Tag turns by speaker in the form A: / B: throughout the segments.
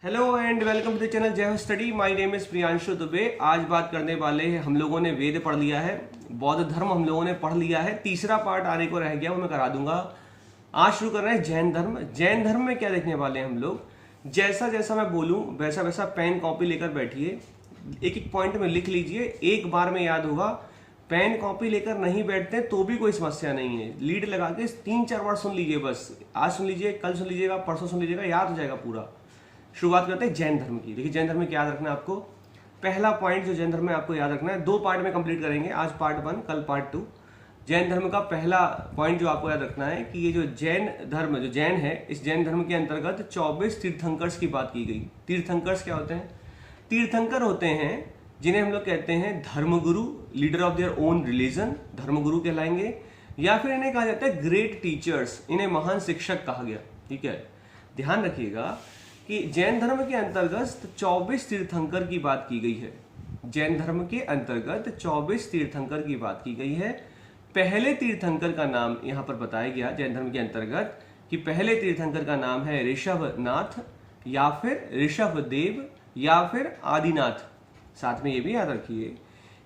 A: Hello and welcome to the channel Jai Ho study. My name is Priyanshu Dubey. आज बात करने वाले हैं, हम लोगों ने वेद पढ़ लिया है, बौद्ध धर्म हम लोगों ने पढ़ लिया है, तीसरा पार्ट आने को रह गया, वो मैं करा दूंगा। आज शुरू कर रहे हैं जैन धर्म। जैन धर्म में क्या देखने वाले हैं हम लोग, जैसा जैसा मैं बोलूं वैसा वैसा पेन कॉपी लेकर बैठिए, एक एक पॉइंट में लिख लीजिए, एक बार में याद होगा। पेन कॉपी लेकर नहीं बैठते तो भी कोई समस्या नहीं है, लीड लगा के 3-4 बार सुन लीजिए, बस आज सुन लीजिए, कल सुन लीजिएगा, परसों सुन लीजिएगा, याद हो जाएगा पूरा। शुरुआत करते हैं जैन धर्म की। देखिए जैन धर्म में क्या याद रखना है आपको। पहला पॉइंट जो जैन धर्म में आपको याद रखना है, 2 पार्ट में कंप्लीट करेंगे, आज पार्ट 1 कल पार्ट 2। जैन धर्म का पहला पॉइंट जो आपको याद रखना है कि ये जो जैन धर्म जो जैन है, इस जैन धर्म के अंतर्गत 24 तीर्थंकर्स की बात की गई। तीर्थंकर्स क्या होते हैं? तीर्थंकर होते हैं जिन्हें हम लोग कहते हैं धर्मगुरु, leader of their own religion, धर्मगुरु कहलाएंगे, या फिर इन्हें कहा जाता है ग्रेट टीचर्स, इन्हें महान शिक्षक कहा गया। ठीक है, ध्यान रखिएगा कि जैन धर्म के अंतर्गत 24 तीर्थंकर की बात की गई है। जैन धर्म के अंतर्गत 24 तीर्थंकर की बात की गई है। पहले तीर्थंकर का नाम यहाँ पर बताया गया जैन धर्म के अंतर्गत कि पहले तीर्थंकर का नाम है ऋषभनाथ, या फिर ऋषभदेव, या फिर आदिनाथ। साथ में ये भी याद रखिए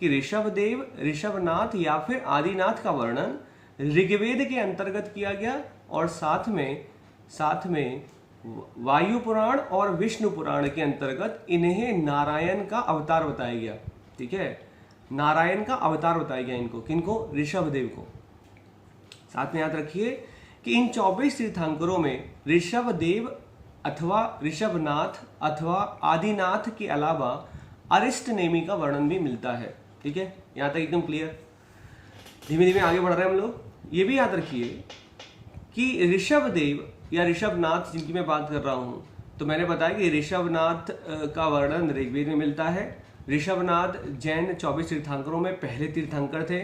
A: कि ऋषभदेव, ऋषभनाथ या फिर आदिनाथ का वर्णन ऋग्वेद के अंतर्गत किया गया, और साथ में वायु पुराण और विष्णु पुराण के अंतर्गत इन्हें नारायण का अवतार बताया गया। ठीक है, नारायण का अवतार बताया गया इनको, किनको? ऋषभदेव को। साथ में याद रखिए कि इन 24 तीर्थंकरों में ऋषभदेव अथवा ऋषभनाथ अथवा आदिनाथ के अलावा अरिष्ट नेमि का वर्णन भी मिलता है। ठीक है, यहां तक एकदम क्लियर। धीमे धीमे आगे बढ़ रहे हैं हम लोग। ये भी याद रखिए कि ऋषभदेव या ऋषभनाथ जिनकी मैं बात कर रहा हूं, तो मैंने बताया कि ऋषभनाथ का वर्णन ऋग्वेद में मिलता है। ऋषभनाथ जैन 24 तीर्थंकरों में पहले तीर्थंकर थे,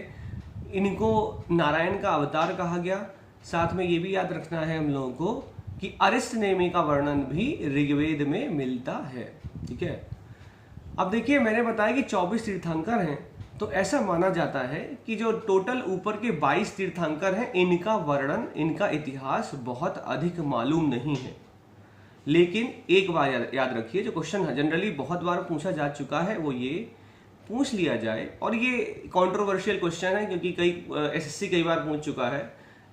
A: इनको नारायण का अवतार कहा गया। साथ में ये भी याद रखना है हम लोगों को कि अरिष्ट नेमि का वर्णन भी ऋग्वेद में मिलता है। ठीक है, अब देखिए मैंने बताया कि 24 तीर्थंकर हैं, तो ऐसा माना जाता है कि जो टोटल ऊपर के 22 तीर्थंकर हैं, इनका वर्णन, इनका इतिहास बहुत अधिक मालूम नहीं है। लेकिन एक बार याद रखिए, जो क्वेश्चन जनरली बहुत बार पूछा जा चुका है वो ये पूछ लिया जाए, और ये कंट्रोवर्शियल क्वेश्चन है क्योंकि कई एसएससी कई बार पूछ चुका है,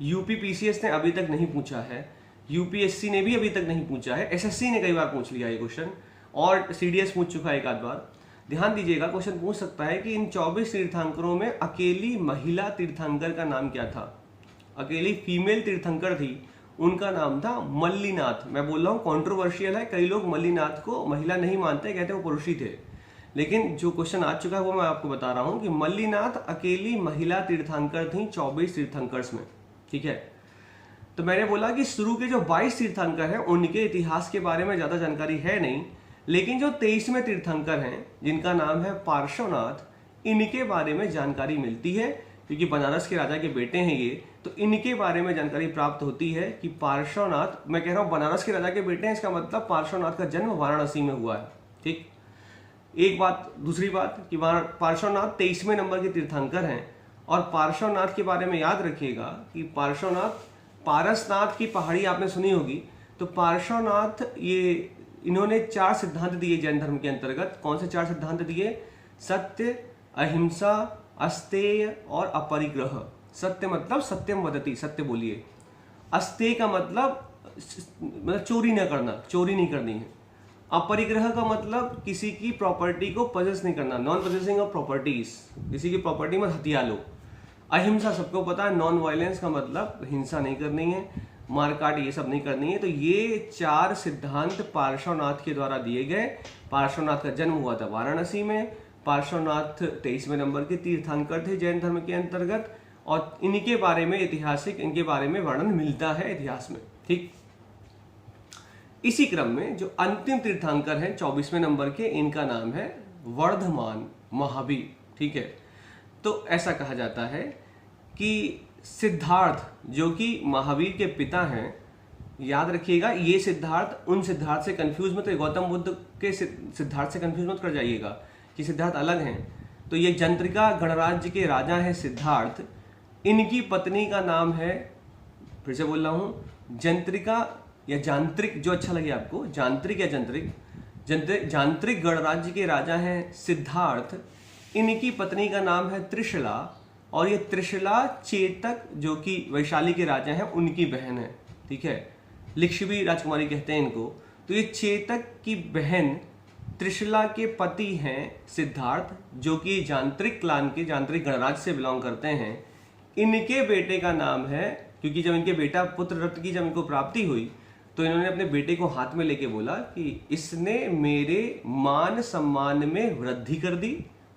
A: यूपी पीसीएस ने अभी तक नहीं पूछा है, यूपीएससी ने भी अभी तक नहीं पूछा है, एसएससी ने कई बार पूछ लिया ये क्वेश्चन, और सीडीएस पूछ चुका है एक आध बार। ध्यान दीजिएगा, क्वेश्चन पूछ सकता है कि इन 24 तीर्थंकरों में अकेली महिला तीर्थंकर का नाम क्या था? अकेली फीमेल तीर्थंकर थी, उनका नाम था मल्लीनाथ। मैं बोल रहा हूँ कंट्रोवर्शियल है, कई लोग मल्लीनाथ को महिला नहीं मानते, कहते वो पुरुष ही थे, लेकिन जो क्वेश्चन आ चुका है वो मैं आपको बता रहा हूँ कि मल्लीनाथ अकेली महिला तीर्थंकर थी 24 तीर्थंकर्स में। ठीक है, तो मैंने बोला कि शुरू के जो 22 तीर्थंकर हैं उनके इतिहास के बारे में ज्यादा जानकारी है नहीं, लेकिन जो 23वें तीर्थंकर हैं जिनका नाम है पार्श्वनाथ, इनके बारे में जानकारी मिलती है, क्योंकि बनारस के राजा के बेटे हैं ये, तो इनके बारे में जानकारी प्राप्त होती है कि पार्श्वनाथ, मैं कह रहा हूं बनारस के राजा के बेटे हैं, इसका मतलब पार्श्वनाथ का जन्म वाराणसी में हुआ है। ठीक, एक बात। दूसरी बात कि पार्श्वनाथ 23वें नंबर के तीर्थंकर हैं, और पार्श्वनाथ के बारे में याद रखिएगा कि पार्श्वनाथ, पारसनाथ की पहाड़ी आपने सुनी होगी, तो पार्श्वनाथ ये इन्होंने 4 सिद्धांत दिए जैन धर्म के अंतर्गत। कौन से 4 सिद्धांत दिए? सत्य, अहिंसा, अस्तेय और अपरिग्रह। सत्य मतलब सत्यम वदति, सत्य बोलिए। अस्तेय का मतलब चोरी न करना, चोरी नहीं करनी है। अपरिग्रह का मतलब किसी की प्रॉपर्टी को पजेस नहीं करना, नॉन पजेसिंग ऑफ प्रॉपर्टीज, किसी की प्रॉपर्टी में हथिया लो। अहिंसा सबको पता है, नॉन वायलेंस का मतलब हिंसा नहीं करनी है, मारकाट ये सब नहीं करनी है। तो ये 4 सिद्धांत पार्श्वनाथ के द्वारा दिए गए। पार्श्वनाथ का जन्म हुआ था वाराणसी में। पार्श्वनाथ 23वें नंबर के तीर्थंकर थे जैन धर्म के अंतर्गत, और इनके बारे में ऐतिहासिक, इनके बारे में वर्णन मिलता है इतिहास में। ठीक, इसी क्रम में जो अंतिम तीर्थंकर हैं 24वें नंबर के, इनका नाम है वर्धमान महावीर। ठीक है, तो ऐसा कहा जाता है कि सिद्धार्थ जो कि महावीर के पिता हैं, याद रखिएगा ये सिद्धार्थ उन सिद्धार्थ से कंफ्यूज मत, गौतम बुद्ध के सिद्धार्थ से कंफ्यूज मत कर जाइएगा कि सिद्धार्थ अलग हैं। तो ये जंत्रिका गणराज्य के राजा हैं सिद्धार्थ, इनकी पत्नी का नाम है, फिर से बोल रहा हूं, जंत्रिका या जांत्रिक, जो अच्छा लगे आपको, जांत्रिक या जंत्रिक, जांत्रिक गणराज्य के राजा हैं सिद्धार्थ, इनकी पत्नी का नाम है त्रिशला, और ये त्रिशला चेतक जो कि वैशाली के राजा हैं उनकी बहन है। ठीक है, लिच्छवी राजकुमारी कहते हैं इनको। तो ये चेतक की बहन त्रिशला के पति हैं सिद्धार्थ, जो कि जांत्रिक क्लान के, जांत्रिक गणराज्य से बिलोंग करते हैं। इनके बेटे का नाम है, क्योंकि जब इनके बेटा पुत्र रत्न की जब इनको प्राप्ति हुई तो इन्होंने अपने बेटे को हाथ में लेके बोला कि इसने मेरे मान सम्मान में वृद्धि कर दी।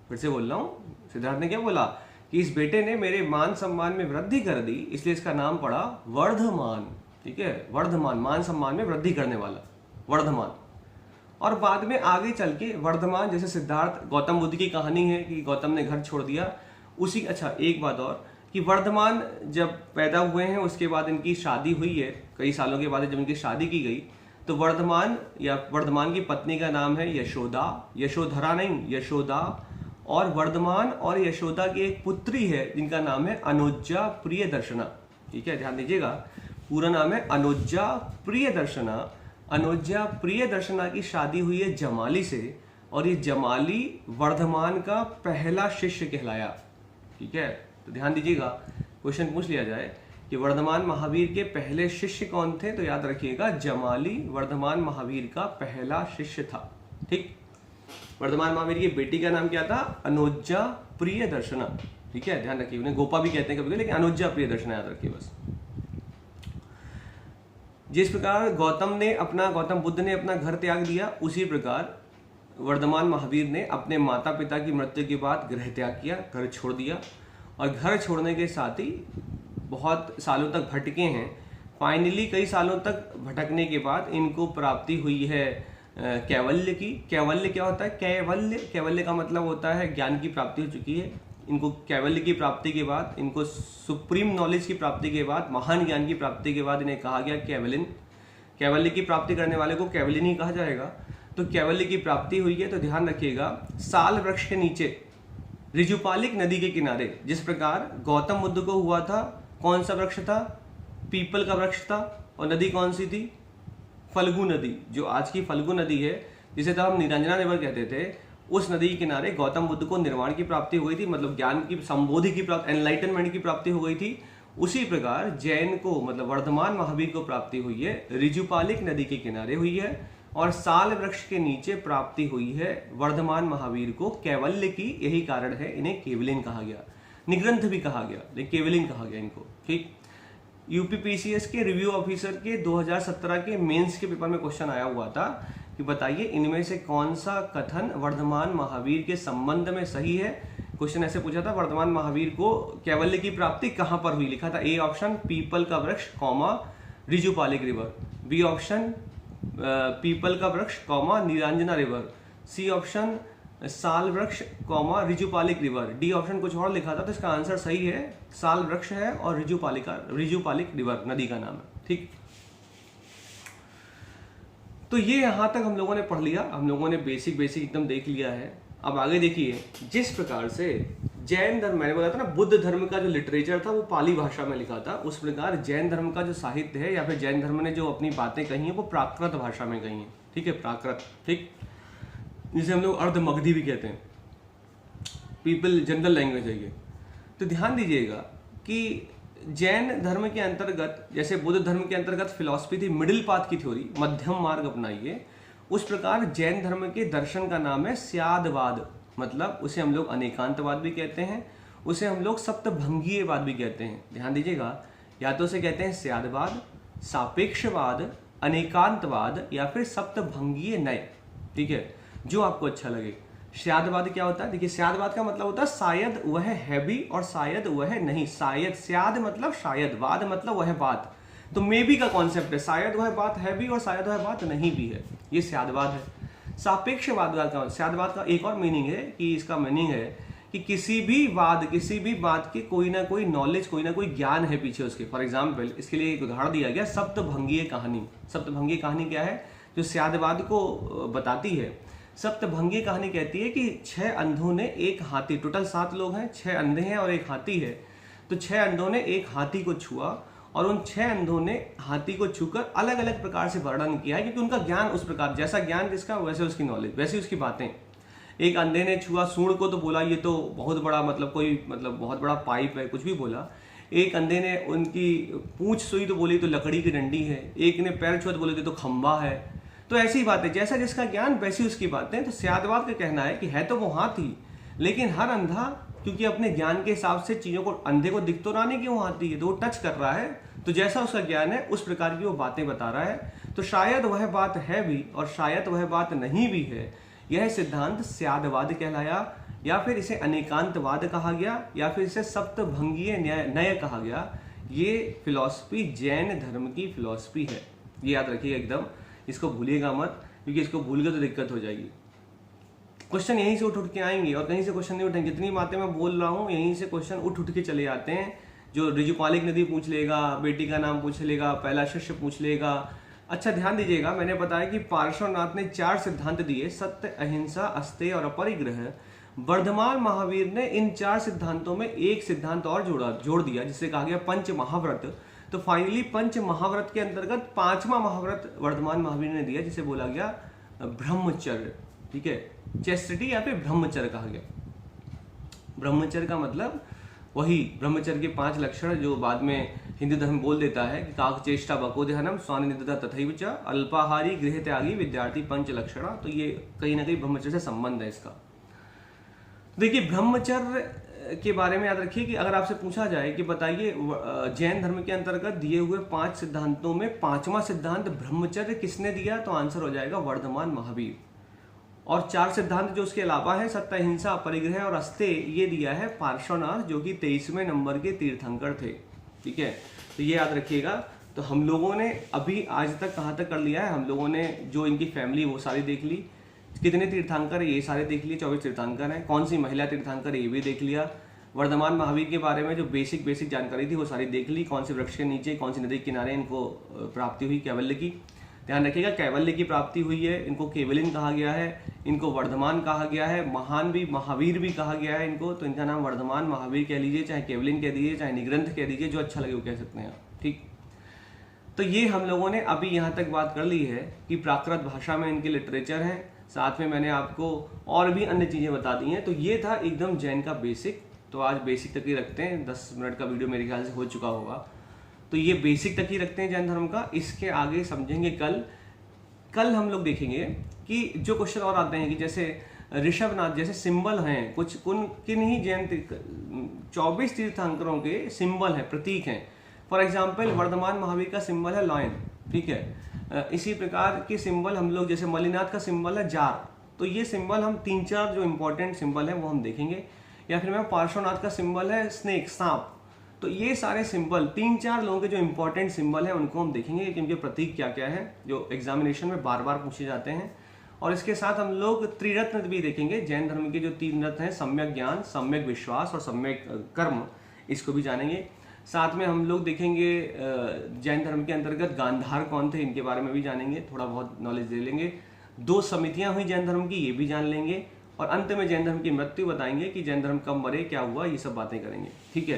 A: फिर से बोल रहा हूँ, सिद्धार्थ ने क्या बोला कि इस बेटे ने मेरे मान सम्मान में वृद्धि कर दी, इसलिए इसका नाम पड़ा वर्धमान। ठीक है, वर्धमान, मान सम्मान में वृद्धि करने वाला, वर्धमान। और बाद में आगे चल के वर्धमान, जैसे सिद्धार्थ गौतम बुद्ध की कहानी है कि गौतम ने घर छोड़ दिया उसी। अच्छा, एक बात और कि वर्धमान जब पैदा हुए हैं उसके बाद इनकी शादी हुई है, कई सालों के बाद जब इनकी शादी की गई तो वर्धमान या वर्धमान की पत्नी का नाम है यशोदा, यशोधरा नहीं, यशोदा। और वर्धमान और यशोदा की एक पुत्री है जिनका नाम है अनुजा प्रियदर्शना। ठीक है, ध्यान दीजिएगा, पूरा नाम है अनुजा प्रियदर्शना। अनुजा प्रियदर्शना की शादी हुई है जमाली से, और ये जमाली वर्धमान का पहला शिष्य कहलाया। ठीक है, तो ध्यान दीजिएगा, क्वेश्चन पूछ लिया जाए कि वर्धमान महावीर के पहले शिष्य कौन थे, तो याद रखिएगा जमाली वर्धमान महावीर का पहला शिष्य था। ठीक, वर्धमान महावीर की बेटी का नाम क्या था, अनुजा प्रियदर्शना। ठीक है, ध्यान रखिए, उन्हें गोपा भी कहते हैं कभी, लेकिन अनुजा प्रियदर्शना याद रखिए बस। जिस प्रकार गौतम बुद्ध ने अपना घर त्याग दिया, उसी प्रकार वर्धमान महावीर ने अपने माता पिता की मृत्यु के बाद गृह त्याग किया, घर छोड़ दिया। और घर छोड़ने के साथ ही बहुत सालों तक भटके हैं। फाइनली कई सालों तक भटकने के बाद इनको प्राप्ति हुई है कैवल्य की। कैवल्य क्या होता है, कैवल्य का मतलब होता है ज्ञान की प्राप्ति हो चुकी है। इनको कैवल्य की प्राप्ति के बाद, इनको सुप्रीम नॉलेज की प्राप्ति के बाद, महान ज्ञान की प्राप्ति के बाद इन्हें कहा गया कैवलिन। कैवल्य की प्राप्ति करने वाले को कैवलिन ही कहा जाएगा। तो कैवल्य की प्राप्ति हुई है, तो ध्यान रखिएगा, साल वृक्ष के नीचे ऋजुपालिक नदी के किनारे, जिस प्रकार गौतम बुद्ध को हुआ था, कौन सा वृक्ष था, पीपल का वृक्ष था। और नदी कौन सी थी, फल्गु नदी, जो आज की फल्गु नदी है, जिसे तब हम निरंजना रिवर कहते थे। उस नदी के किनारे गौतम बुद्ध को निर्वाण की प्राप्ति हो गई थी, मतलब ज्ञान की, संबोधि की प्राप्ति, एनलाइटनमेंट की प्राप्ति हो गई थी। उसी प्रकार जैन को, मतलब वर्धमान महावीर को प्राप्ति हुई है ऋजुपालिक नदी के किनारे हुई है, और साल वृक्ष के नीचे प्राप्ति हुई है वर्धमान महावीर को कैवल्य की। यही कारण है इन्हें केवलिन कहा गया, निग्रंथ भी कहा गया, लेकिन केवलिन कहा गया इनको। ठीक, यूपीपीसीएस के रिव्यू ऑफिसर के 2017 के मेंस के पेपर में क्वेश्चन आया हुआ था कि बताइए इनमें से कौन सा कथन वर्धमान महावीर के संबंध में सही है। क्वेश्चन ऐसे पूछा था, वर्धमान महावीर को कैवल्य की प्राप्ति कहां पर हुई, लिखा था ए ऑप्शन पीपल का वृक्ष comma Rijupalika river, B option पीपल का वृक्ष comma Niranjana river, C option साल वृक्ष comma Rijupalika river, D option कुछ और लिखा था। तो इसका आंसर सही है, साल वृक्ष है और ऋजुपालिक रिवर नदी का नाम है। ठीक, तो ये यहां तक हम लोगों ने पढ़ लिया, हम लोगों ने बेसिक एकदम देख लिया है। अब आगे देखिए, जिस प्रकार से जैन धर्म, मैंने बोला था ना, बुद्ध धर्म का जो लिटरेचर था वो पाली भाषा में लिखा था, उस प्रकार जैन धर्म का जो साहित्य है या फिर जैन धर्म ने जो अपनी बातें कही हैं वो प्राकृत भाषा में कही हैं। ठीक है, प्राकृत, ठीक, जिसे हम लोग अर्धमगधी भी कहते हैं, पीपल जनरल लैंग्वेज है ये। तो ध्यान दीजिएगा कि जैन धर्म के अंतर्गत, जैसे बुद्ध धर्म के अंतर्गत फिलॉसफी थी मिडिल पाथ की थ्योरी, मध्यम मार्ग अपनाइए, उस प्रकार जैन धर्म के दर्शन का नाम है स्यादवाद, मतलब उसे हम लोग अनेकांतवाद भी कहते हैं, उसे हम लोग सप्तभंगीयवाद भी कहते हैं। ध्यान दीजिएगा, या तो उसे कहते हैं स्यादवाद, सापेक्षवाद, अनेकांतवाद या फिर सप्तभंगीय नय। ठीक है, जो आपको अच्छा लगे। स्यादवाद क्या होता है, देखिए स्यादवाद का मतलब होता है शायद वह है भी और शायद वह नहीं। शायद, स्याद मतलब शायद, वाद मतलब वह बात, तो मे बी का कॉन्सेप्ट है, शायद वह बात है भी और शायद वह बात नहीं भी है, ये स्यादवाद है। सापेक्षवाद का, स्यादवाद का एक और मीनिंग है कि इसका मीनिंग है कि किसी भी बात के कोई ना कोई नॉलेज, कोई ना कोई ज्ञान है पीछे उसके। फॉर एग्जाम्पल, इसके लिए एक उदाहरण दिया गया, सप्तभंगीय कहानी। सप्तभंगीय कहानी क्या है, जो स्यादवाद को बताती है। सप्तभंगीय कहानी कहती है कि 6 अंधों ने एक हाथी, टोटल 7 लोग हैं, 6 अंधे हैं और एक हाथी है, तो 6 अंधों ने एक हाथी को छुआ और उन 6 अंधों ने हाथी को छूकर अलग अलग प्रकार से वर्णन किया है, क्योंकि उनका ज्ञान उस प्रकार, जैसा ज्ञान जिसका वैसे उसकी नॉलेज, वैसी उसकी बातें। एक अंधे ने छुआ सूंड को तो बोला ये तो बहुत बड़ा मतलब कोई मतलब बहुत बड़ा पाइप है, कुछ भी बोला। एक अंधे ने उनकी पूंछ सुई तो बोली तो लकड़ी की डंडी है। एक ने पैर छुआ तो बोले तो खंबा है। तो ऐसी बातें, जैसा जिसका ज्ञान वैसी उसकी बातें। तो स्यादवाद का कहना है कि है तो वो हाथी, लेकिन हर अंधा क्योंकि अपने ज्ञान के हिसाब से चीज़ों को, अंधे को दिख तो रहा नहीं कि वो हाथी है, तो वो टच कर रहा है, तो जैसा उसका ज्ञान है उस प्रकार की वो बातें बता रहा है। तो शायद वह बात है भी और शायद वह बात नहीं भी है। यह सिद्धांत स्यादवाद कहलाया, या फिर इसे अनेकांतवाद कहा गया, या फिर इसे सप्तभंगीय नय कहा गया। ये फिलॉसफी जैन धर्म की फिलॉसफी है, ये याद रखिएगा एकदम, इसको भूलिएगा मत, क्योंकि इसको भूल गए तो दिक्कत हो जाएगी। क्वेश्चन यहीं से उठ के आएंगे और कहीं से क्वेश्चन नहीं उठेंगे। जितनी बातें मैं बोल रहा हूँ यहीं से क्वेश्चन उठ के चले जाते हैं। जो ऋजुपालिक नदी पूछ लेगा, बेटी का नाम पूछ लेगा, पहला शिष्य पूछ लेगा। अच्छा ध्यान दीजिएगा, मैंने बताया कि पार्श्वनाथ ने 4 सिद्धांत दिए, सत्य, अहिंसा, अस्तेय और अपरिग्रह। वर्धमान महावीर ने इन 4 सिद्धांतों में एक सिद्धांत और जोड़ दिया, जिसे कहा गया पंच महाव्रत। तो फाइनली पंच महाव्रत के अंतर्गत 5वां महाव्रत वर्धमान महावीर ने दिया, जिसे बोला गया ब्रह्मचर्य। ठीक है, चेस्टिटी या फिर ब्रह्मचर्य कहा गया। ब्रह्मचर्य का मतलब वही ब्रह्मचर्य के 5 लक्षण जो बाद में हिंदू धर्म बोल देता है कि काक चेष्टा बकोदहनम स्वानिधता तथैव च अल्पाहारी गृह त्यागी विद्यार्थी पंच लक्षण। तो ये कहीं ना कहीं ब्रह्मचर्य से संबंध है इसका। देखिए ब्रह्मचर्य के बारे में याद रखिए कि अगर आपसे पूछा जाए कि बताइए जैन धर्म के अंतर्गत दिए हुए 5 सिद्धांतों में 5वां सिद्धांत ब्रह्मचर्य किसने दिया, तो आंसर हो जाएगा वर्धमान महावीर। और 4 सिद्धांत जो उसके अलावा है, सत्य, अहिंसा, परिग्रह और अस्तेय, ये दिया है पार्श्वनाथ, जो कि 23वें नंबर के तीर्थंकर थे। ठीक है, तो ये याद रखिएगा। तो हम लोगों ने अभी आज तक कहाँ तक कर लिया है, हम लोगों ने जो इनकी फैमिली वो सारी देख ली, कितने तीर्थंकर है ये सारे देख लिए, 24 तीर्थंकर हैं, कौन सी महिला तीर्थंकर है ये भी देख लिया। वर्धमान महावीर के बारे में जो बेसिक जानकारी थी वो सारी देख ली, कौन से वृक्ष के नीचे, कौन सी नदी के किनारे इनको प्राप्ति हुई कैवल्य की। ध्यान रखिएगा कैवल्य की प्राप्ति हुई है, इनको केवलिन कहा गया है, इनको वर्धमान कहा गया है, महान भी, महावीर भी कहा गया है इनको। तो इनका नाम वर्धमान महावीर कह लीजिए, चाहे केवलिन कह दीजिए, चाहे निग्रंथ कह दीजिए, जो अच्छा लगे वो कह सकते हैं आप। ठीक, तो ये हम लोगों ने अभी यहाँ तक बात कर ली है कि प्राकृत भाषा में इनके लिटरेचर हैं, साथ में मैंने आपको और भी अन्य चीज़ें बता दी हैं। तो ये था एकदम जैन का बेसिक। तो आज बेसिक तक ही रखते हैं, 10 मिनट का वीडियो मेरे ख्याल से हो चुका होगा। तो ये बेसिक तक ही रखते हैं जैन धर्म का, इसके आगे समझेंगे कल हम लोग देखेंगे कि जो क्वेश्चन और आते हैं कि जैसे ऋषभनाथ जैसे सिंबल हैं, कुछ किन ही जैन 24 तीर्थंकरों के सिंबल हैं, प्रतीक हैं। फॉर एग्जाम्पल वर्धमान महावीर का सिंबल है लॉयन। ठीक है, इसी प्रकार के सिंबल हम लोग, जैसे मलिनाथ का सिंबल है जार। तो ये सिंबल हम 3-4 जो इंपॉर्टेंट सिंबल है वो हम देखेंगे। या फिर मैं पार्श्वनाथ का सिंबल है स्नेक, सांप। तो ये सारे सिंबल 3-4 लोगों के जो इंपॉर्टेंट सिंबल हैं उनको हम देखेंगे कि इनके प्रतीक क्या क्या है, जो एग्जामिनेशन में बार बार पूछे जाते हैं। और इसके साथ हम लोग त्रिरत्न भी देखेंगे, जैन धर्म के जो 3 रत्न हैं, सम्यक ज्ञान, सम्यक विश्वास और सम्यक कर्म, इसको भी जानेंगे। साथ में हम लोग देखेंगे जैन धर्म के अंतर्गत गांधार कौन थे, इनके बारे में भी जानेंगे, थोड़ा बहुत नॉलेज ले लेंगे। 2 समितियां हुई जैन धर्म की, ये भी जान लेंगे। और अंत में जैन धर्म की मृत्यु बताएंगे कि जैन धर्म कब मरे, क्या हुआ, ये सब बातें करेंगे। ठीक है,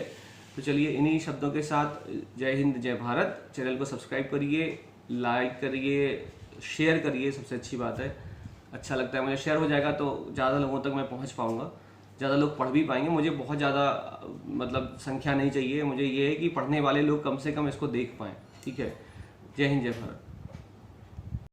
A: तो चलिए इन्हीं शब्दों के साथ जय हिंद जय भारत। चैनल को सब्सक्राइब करिए, लाइक करिए, शेयर करिए, सबसे अच्छी बात है। अच्छा लगता है मुझे, शेयर हो जाएगा तो ज़्यादा लोगों तक मैं पहुंच पाऊंगा, ज़्यादा लोग पढ़ भी पाएंगे। मुझे बहुत ज़्यादा मतलब संख्या नहीं चाहिए, मुझे ये है कि पढ़ने वाले लोग कम से कम इसको देख पाएँ। ठीक है, जय हिंद जय भारत।